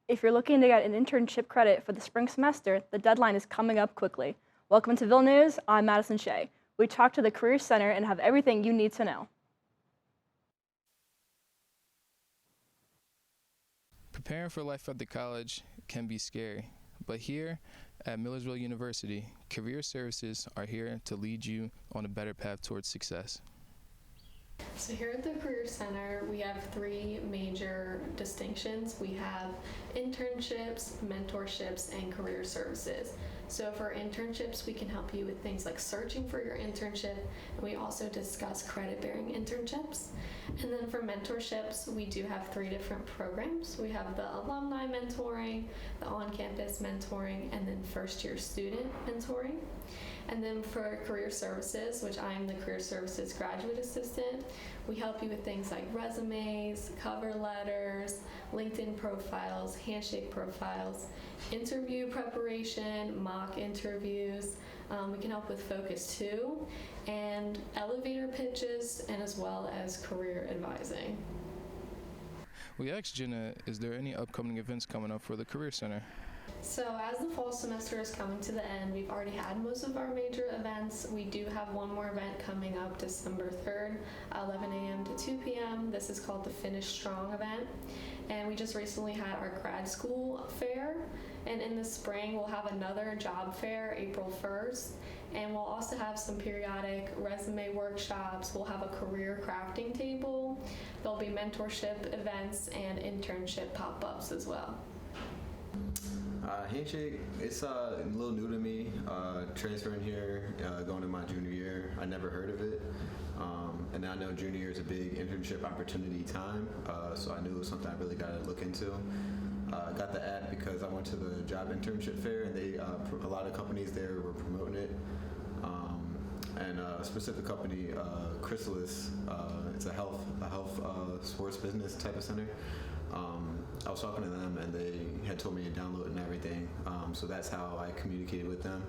If you're looking to get an internship credit for the spring semester, the deadline is coming up quickly. Welcome to Ville News. I'm Madison Shea. We talk to the Career Center and have everything you need to know. Preparing for life at the college can be scary, but here at Millersville University, Career Services are here to lead you on a better path towards success. So here at the Career Center, we have three major distinctions. We have internships, mentorships, and career services. So for internships, we can help you with things like searching for your internship, and we also discuss credit-bearing internships. And then for mentorships, we do have three different programs. We have the alumni mentoring, the on-campus mentoring, and then first-year student mentoring. And then for career services, which I am the career services graduate assistant, we help you with things like resumes, cover letters, LinkedIn profiles, handshake profiles, interview preparation, mock interviews. We can help with Focus 2 and elevator pitches, and as well as career advising. We asked Jenna, is there any upcoming events coming up for the Career Center? So as the fall semester is coming to the end, we've already had most of our major events. We do have one more event coming up December 3rd, 11 a.m. to 2 p.m. This is called the Finish Strong event. And we just recently had our grad school fair. And in the spring, we'll have another job fair, April 1st. And we'll also have some periodic resume workshops. We'll have a career crafting table. There'll be mentorship events and internship pop-ups as well. Handshake, it's a little new to me, transferring here, going to my junior year. I never heard of it, and I know junior year is a big internship opportunity time, so I knew it was something I really got to look into. I got the app because I went to the job internship fair, and a lot of companies there were promoting it, and a specific company, Chrysalis, it's a health sports business type of center. I was talking to them, and they had told me to download and everything, so that's how I communicated with them,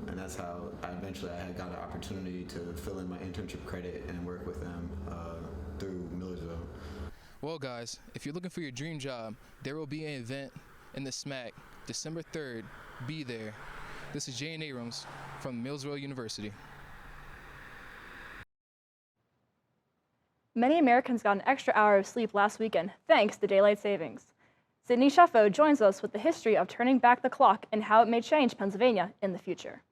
and that's how I had got an opportunity to fill in my internship credit and work with them through Millersville. Well, guys, if you're looking for your dream job, there will be an event in the SMAC December 3rd. Be there. This is Jaiden Abrams from Millersville University. Many Americans got an extra hour of sleep last weekend thanks to daylight savings. Sydni Chieffo joins us with the history of turning back the clock and how it may change Pennsylvania in the future.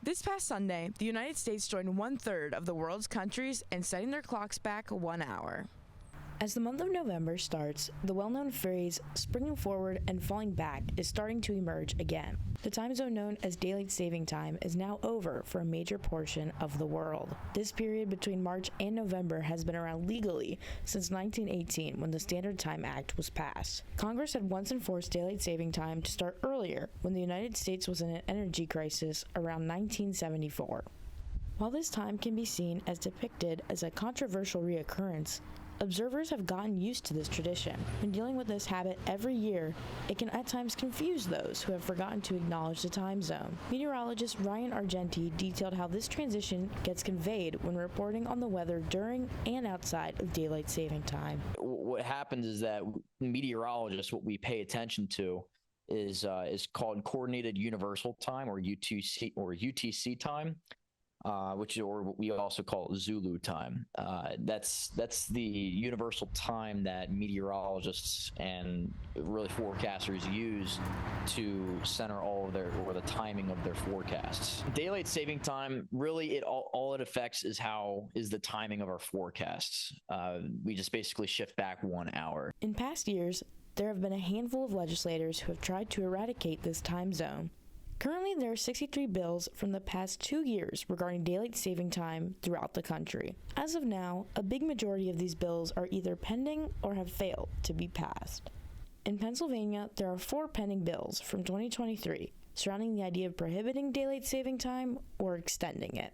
This past Sunday, the United States joined 1/3 of the world's countries in setting their clocks back 1 hour. As the month of November starts, the well-known phrase, springing forward and falling back, is starting to emerge again. The time zone known as daylight saving time is now over for a major portion of the world. This period between March and November has been around legally since 1918 when the Standard Time Act was passed. Congress had once enforced daylight saving time to start earlier when the United States was in an energy crisis around 1974. While this time can be seen as depicted as a controversial reoccurrence, observers have gotten used to this tradition. When dealing with this habit every year, it can at times confuse those who have forgotten to acknowledge the time zone. Meteorologist Ryan Argenti detailed how this transition gets conveyed when reporting on the weather during and outside of daylight saving time. What happens is that meteorologists, what we pay attention to is called Coordinated Universal Time, or UTC time. Or what we also call Zulu time. That's the universal time that meteorologists and really forecasters use to center all of the timing of their forecasts. Daylight saving time, really, all it affects is the timing of our forecasts. We just basically shift back 1 hour. In past years, there have been a handful of legislators who have tried to eradicate this time zone. Currently, there are 63 bills from the past 2 years regarding daylight saving time throughout the country. As of now, a big majority of these bills are either pending or have failed to be passed. In Pennsylvania, there are 4 pending bills from 2023 surrounding the idea of prohibiting daylight saving time or extending it.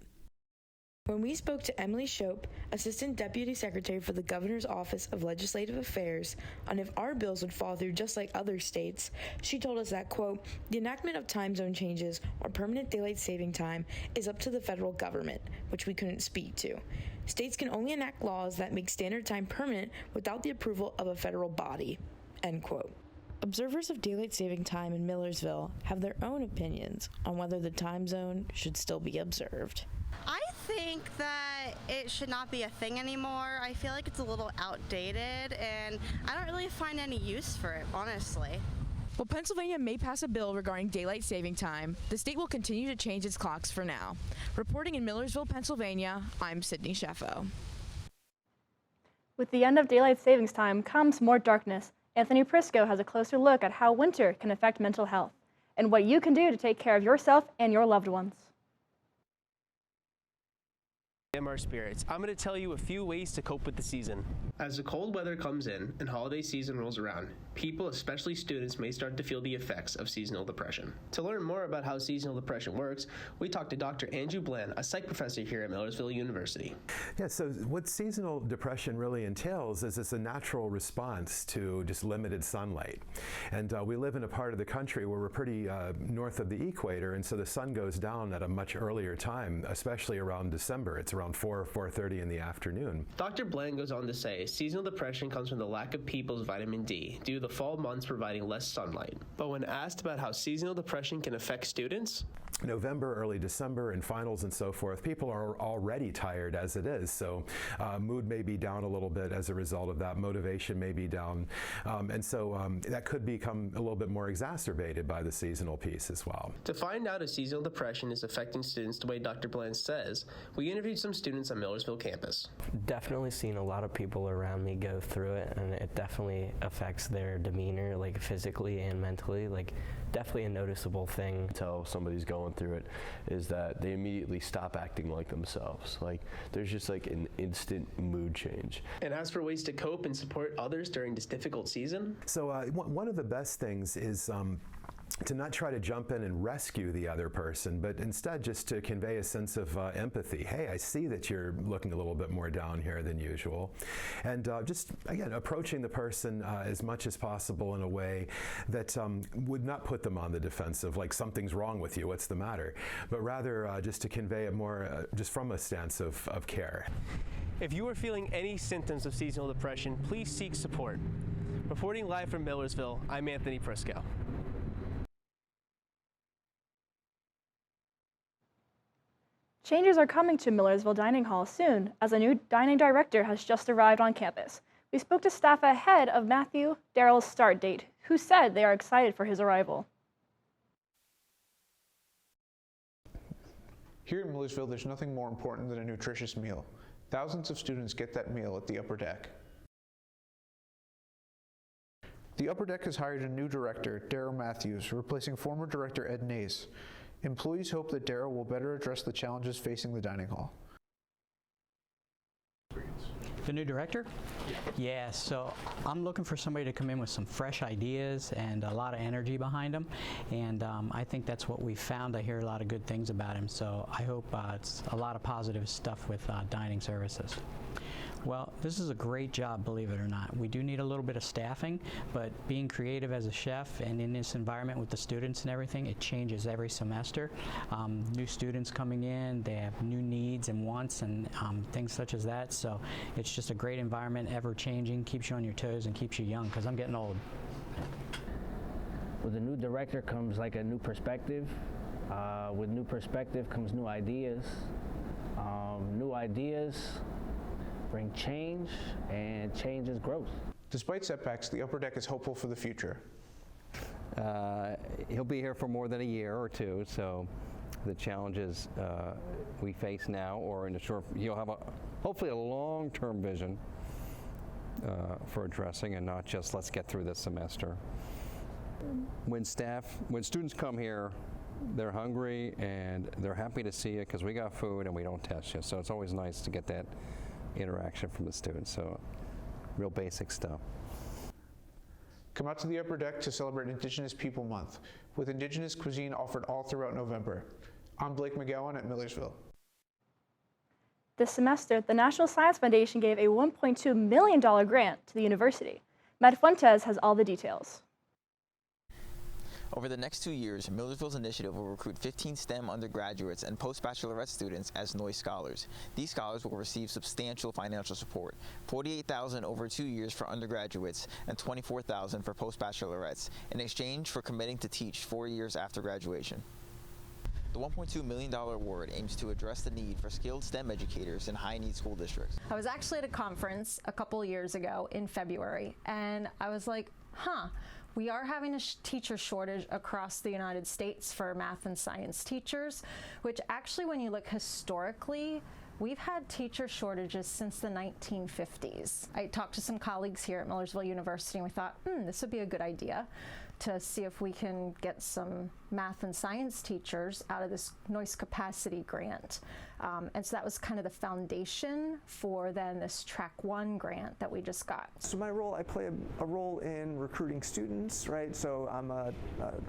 When we spoke to Emily Shope, Assistant Deputy Secretary for the Governor's Office of Legislative Affairs, on if our bills would fall through just like other states, she told us that, quote, the enactment of time zone changes or permanent daylight saving time is up to the federal government, which we couldn't speak to. States can only enact laws that make standard time permanent without the approval of a federal body, end quote. Observers of daylight saving time in Millersville have their own opinions on whether the time zone should still be observed. I think that it should not be a thing anymore. I feel like it's a little outdated, and I don't really find any use for it, honestly. While Pennsylvania may pass a bill regarding daylight saving time, the state will continue to change its clocks for now. Reporting in Millersville, Pennsylvania, I'm Sydney Chieffo. With the end of daylight savings time comes more darkness. Anthony Prisco has a closer look at how winter can affect mental health and what you can do to take care of yourself and your loved ones. Our spirits. I'm going to tell you a few ways to cope with the season. As the cold weather comes in and holiday season rolls around, people, especially students, may start to feel the effects of seasonal depression. To learn more about how seasonal depression works, we talked to Dr. Andrew Bland, a psych professor here at Millersville University. Yeah, so what seasonal depression really entails is it's a natural response to just limited sunlight. And we live in a part of the country where we're pretty north of the equator, and so the sun goes down at a much earlier time, especially around December. It's around 4:30 in the afternoon. Dr. Bland goes on to say seasonal depression comes from the lack of people's vitamin D due to the fall months providing less sunlight. But when asked about how seasonal depression can affect students, November, early December, and finals and so forth, people are already tired as it is, so mood may be down a little bit as a result of that. Motivation may be down, and so that could become a little bit more exacerbated by the seasonal piece as well. To find out if seasonal depression is affecting students the way Dr. Bland says, we interviewed some students on Millersville campus. Definitely seen a lot of people around me go through it, and it definitely affects their demeanor, like physically and mentally, like definitely a noticeable thing. Tell somebody's going through it is that they immediately stop acting like themselves. Like there's just like an instant mood change. And as for ways to cope and support others during this difficult season? So one of the best things is to not try to jump in and rescue the other person, but instead just to convey a sense of empathy. Hey, I see that you're looking a little bit more down here than usual. And just, again, approaching the person as much as possible in a way that would not put them on the defensive, like something's wrong with you, what's the matter? But rather just to convey it more just from a stance of care. If you are feeling any symptoms of seasonal depression, please seek support. Reporting live from Millersville, I'm Anthony Prisco. Changes are coming to Millersville Dining Hall soon, as a new dining director has just arrived on campus. We spoke to staff ahead of Matthew Darrell's start date, who said they are excited for his arrival. Here in Millersville, there's nothing more important than a nutritious meal. Thousands of students get that meal at the Upper Deck. The Upper Deck has hired a new director, Darrell Matthews, replacing former director Ed Nace. Employees hope that Darrell will better address the challenges facing the dining hall. The new director? Yeah, so I'm looking for somebody to come in with some fresh ideas and a lot of energy behind them, and I think that's what we found. I hear a lot of good things about him, so I hope it's a lot of positive stuff with dining services. Well, this is a great job, believe it or not. We do need a little bit of staffing, but being creative as a chef and in this environment with the students and everything, it changes every semester. New students coming in, they have new needs and wants and things such as that, so it's just a great environment, ever changing, keeps you on your toes and keeps you young, because I'm getting old. With a new director comes like a new perspective. With new perspective comes new ideas. New ideas bring change, and change is growth. Despite setbacks, the Upper Deck is hopeful for the future. He'll be here for more than a year or two, so the challenges we face now, or in the short, he'll have hopefully a long-term vision for addressing, and not just let's get through this semester. When students come here, they're hungry and they're happy to see you because we got food and we don't test you. So it's always nice to get that interaction from the students. So real basic stuff. Come out to the Upper Deck to celebrate Indigenous People Month, with Indigenous cuisine offered all throughout November. I'm Blake McGowan at Millersville. This semester, the National Science Foundation gave a $1.2 million grant to the university. Fuentes has all the details. Over the next 2 years, Millersville's initiative will recruit 15 STEM undergraduates and post-baccalaureate students as NOIS scholars. These scholars will receive substantial financial support, $48,000 over 2 years for undergraduates and $24,000 for post-baccalorettes, in exchange for committing to teach 4 years after graduation. The $1.2 million award aims to address the need for skilled STEM educators in high-need school districts. I was actually at a conference a couple years ago in February, and I was like, we are having a teacher shortage across the United States for math and science teachers, which actually, when you look historically, we've had teacher shortages since the 1950s. I talked to some colleagues here at Millersville University, and we thought, this would be a good idea to see if we can get some math and science teachers out of this NOIS capacity grant. And so that was kind of the foundation for then this Track 1 grant that we just got. So my role, I play a role in recruiting students, right? So I'm a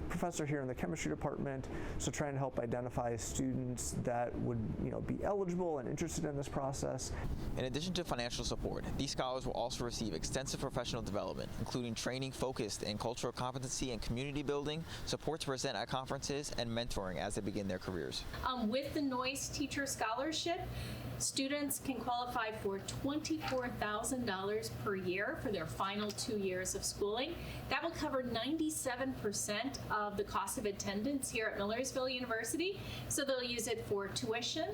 professor here in the chemistry department, so trying to help identify students that would be eligible and interested in this process. In addition to financial support, these scholars will also receive extensive professional development, including training focused in cultural competency and community building, support to present at conferences, and mentoring as they begin their careers. With the NOIS Teacher Scholarship, students can qualify for $24,000 per year for their final 2 years of schooling. That will cover 97% of the cost of attendance here at Millersville University. So they'll use it for tuition,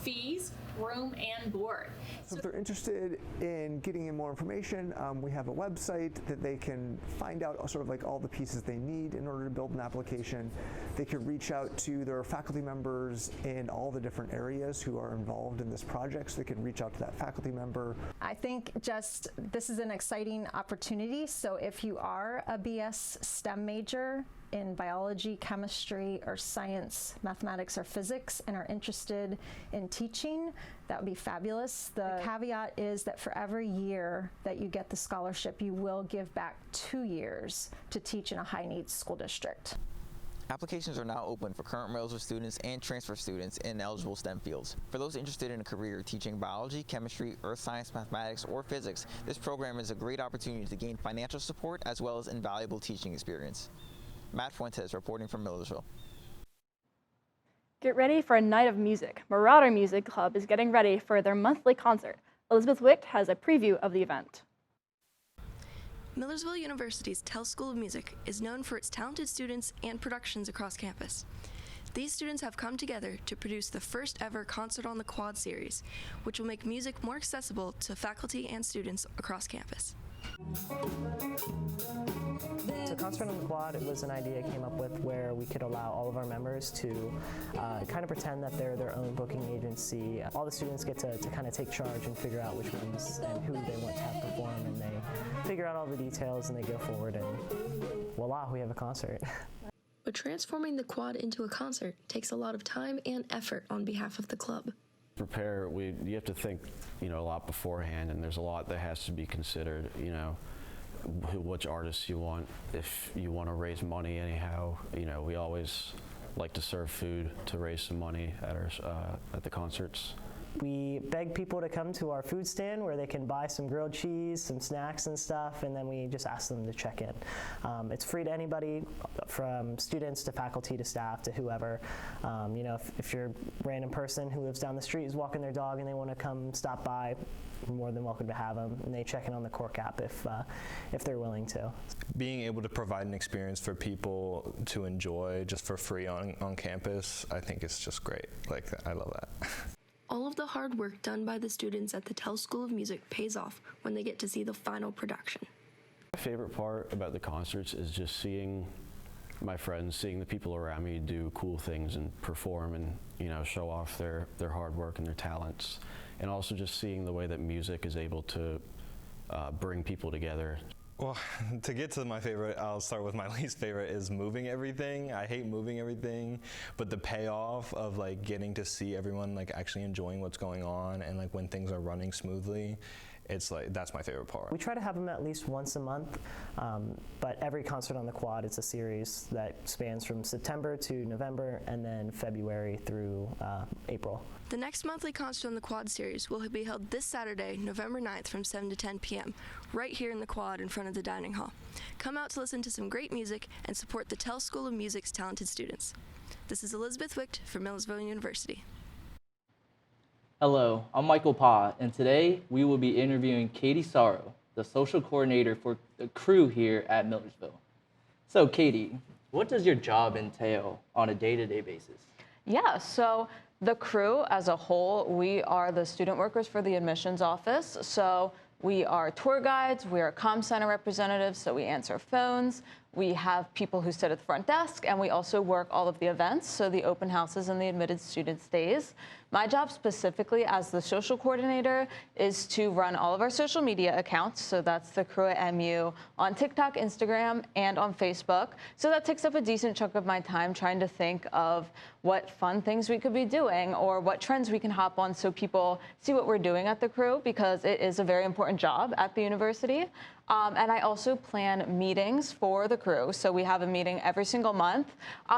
fees, room, and board. So if they're interested in getting in more information, we have a website that they can find out sort of like all the pieces they need in order to build an application. They can reach out to their faculty members in all the different areas who are involved in this project, so they can reach out to that faculty member. I think this is an exciting opportunity. So if you are a BS STEM major in biology, chemistry, or science, mathematics, or physics, and are interested in teaching, that would be fabulous. The caveat is that for every year that you get the scholarship, you will give back 2 years to teach in a high-needs school district. Applications are now open for current Millersville students and transfer students in eligible STEM fields. For those interested in a career teaching biology, chemistry, earth science, mathematics, or physics, this program is a great opportunity to gain financial support as well as invaluable teaching experience. Fuentes reporting from Millersville. Get ready for a night of music. Marauder Music Club is getting ready for their monthly concert. Elizabeth Wicht has a preview of the event. Millersville University's Tell School of Music is known for its talented students and productions across campus. These students have come together to produce the first ever Concert on the Quad series, which will make music more accessible to faculty and students across campus. So Concert on the Quad, it was an idea I came up with where we could allow all of our members to kind of pretend that they're their own booking agency. All the students get to kind of take charge and figure out which ones and who they want to have perform, and they figure out all the details and they go forward, and voila, we have a concert. But transforming the quad into a concert takes a lot of time and effort on behalf of the club. Prepare, you have to think, a lot beforehand, and there's a lot that has to be considered, which artists you want. If you want to raise money anyhow, we always like to serve food to raise some money at the concerts. We beg people to come to our food stand where they can buy some grilled cheese, some snacks and stuff, and then we just ask them to check in. It's free to anybody, from students to faculty to staff to whoever. If you're a random person who lives down the street is walking their dog and they want to come stop by, you're more than welcome to have them, and they check in on the Cork app if they're willing to. Being able to provide an experience for people to enjoy just for free on campus, I think it's just great. I love that. All of the hard work done by the students at the Tell School of Music pays off when they get to see the final production. My favorite part about the concerts is just seeing my friends, seeing the people around me do cool things and perform and show off their hard work and their talents, and also just seeing the way that music is able to bring people together. Well, to get to my favorite, I'll start with my least favorite is moving everything. I hate moving everything, but the payoff of getting to see everyone actually enjoying what's going on and when things are running smoothly it's like, that's my favorite part. We try to have them at least once a month, but every concert on the quad is a series that spans from September to November and then February through April. The next monthly concert on the Quad series will be held this Saturday, November 9th from 7 to 10 p.m., right here in the Quad in front of the dining hall. Come out to listen to some great music and support the Tell School of Music's talented students. This is Elizabeth Wicht from Millersville University. Hello, I'm Michael Pa, and today we will be interviewing Katie Sorrow, the social coordinator for the crew here at Millersville. So Katie, what does your job entail on a day-to-day basis? Yeah, so the crew as a whole, we are the student workers for the admissions office. So we are tour guides, we are comm center representatives, so we answer phones. We have people who sit at the front desk, and we also work all of the events, so the open houses and the admitted student stays. My job specifically as the social coordinator is to run all of our social media accounts. So that's the crew at MU on TikTok, Instagram, and on Facebook. So that takes up a decent chunk of my time trying to think of what fun things we could be doing or what trends we can hop on so people see what we're doing at the crew, because it is a very important job at the university. And I also plan meetings for the crew. So we have a meeting every single month.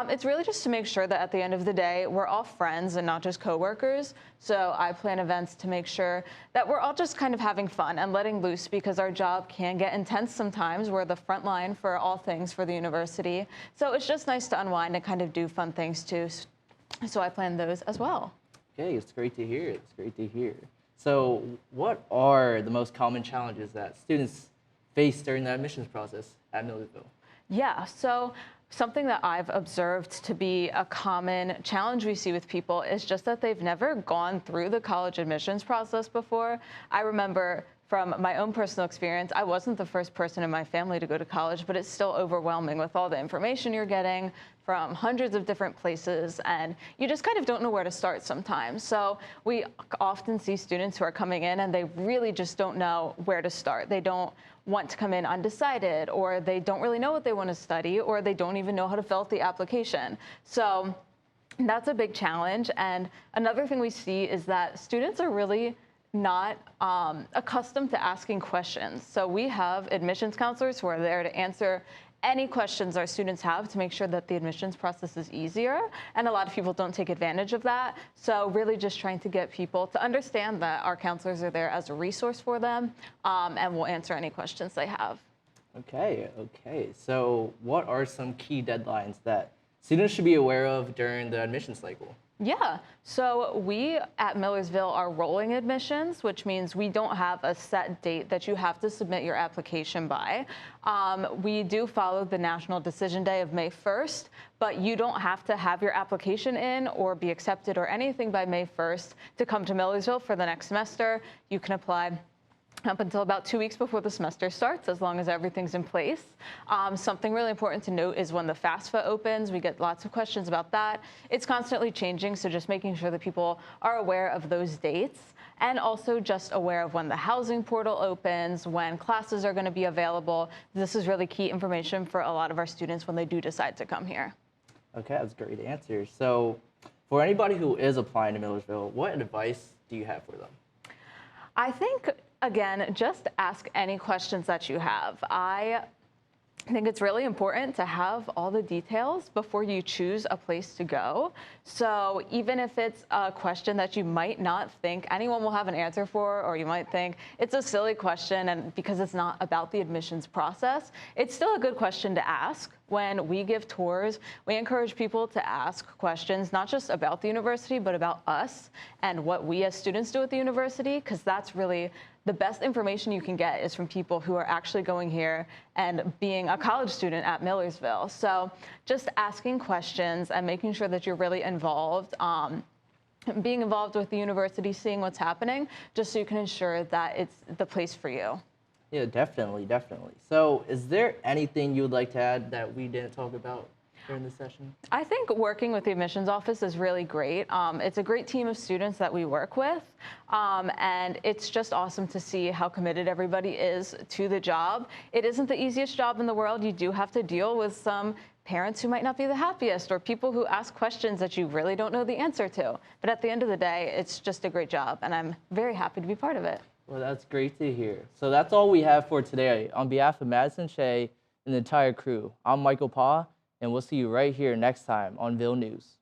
It's really just to make sure that at the end of the day, we're all friends and not just coworkers. So I plan events to make sure that we're all just kind of having fun and letting loose, because our job can get intense sometimes. We're the front line for all things for the university. So it's just nice to unwind and kind of do fun things too. So I plan those as well. Okay, it's great to hear. It's great to hear. So what are the most common challenges that students face during the admissions process at Millersville? Yeah, so something that I've observed to be a common challenge we see with people is just that they've never gone through the college admissions process before. I remember from my own personal experience, I wasn't the first person in my family to go to college, but it's still overwhelming with all the information you're getting from hundreds of different places, and you just kind of don't know where to start sometimes. So we often see students who are coming in and they really just don't know where to start. They don't want to come in undecided, or they don't really know what they want to study, or they don't even know how to fill out the application. So that's a big challenge. And another thing we see is that students are really not accustomed to asking questions. So we have admissions counselors who are there to answer any questions our students have to make sure that the admissions process is easier. And a lot of people don't take advantage of that. So really just trying to get people to understand that our counselors are there as a resource for them, and will answer any questions they have. Okay. So what are some key deadlines that students should be aware of during the admission cycle? Yeah, so we at Millersville are rolling admissions, which means we don't have a set date that you have to submit your application by. We do follow the national decision day of May 1st, but you don't have to have your application in or be accepted or anything by May 1st to come to Millersville for the next semester. You can apply up until about 2 weeks before the semester starts, as long as everything's in place. Something really important to note is when the FAFSA opens, we get lots of questions about that. It's constantly changing, so just making sure that people are aware of those dates, and also just aware of when the housing portal opens, when classes are going to be available. This is really key information for a lot of our students when they do decide to come here. Okay, that's a great answer. So for anybody who is applying to Millersville, what advice do you have for them? I think, again, just ask any questions that you have. I think it's really important to have all the details before you choose a place to go. So even if it's a question that you might not think anyone will have an answer for, or you might think it's a silly question, and because it's not about the admissions process, it's still a good question to ask. When we give tours, we encourage people to ask questions, not just about the university, but about us and what we as students do at the university, because that's really the best information you can get is from people who are actually going here and being a college student at Millersville. So just asking questions and making sure that you're really involved, being involved with the university, seeing what's happening, just so you can ensure that it's the place for you. Yeah, definitely. So is there anything you would like to add that we didn't talk about during this session? I think working with the admissions office is really great. It's a great team of students that we work with, and it's just awesome to see how committed everybody is to the job. It isn't the easiest job in the world. You do have to deal with some parents who might not be the happiest, or people who ask questions that you really don't know the answer to. But at the end of the day, it's just a great job, and I'm very happy to be part of it. Well, that's great to hear. So that's all we have for today. On behalf of Madison, Shea, and the entire crew, I'm Michael Pa, and we'll see you right here next time on Ville News.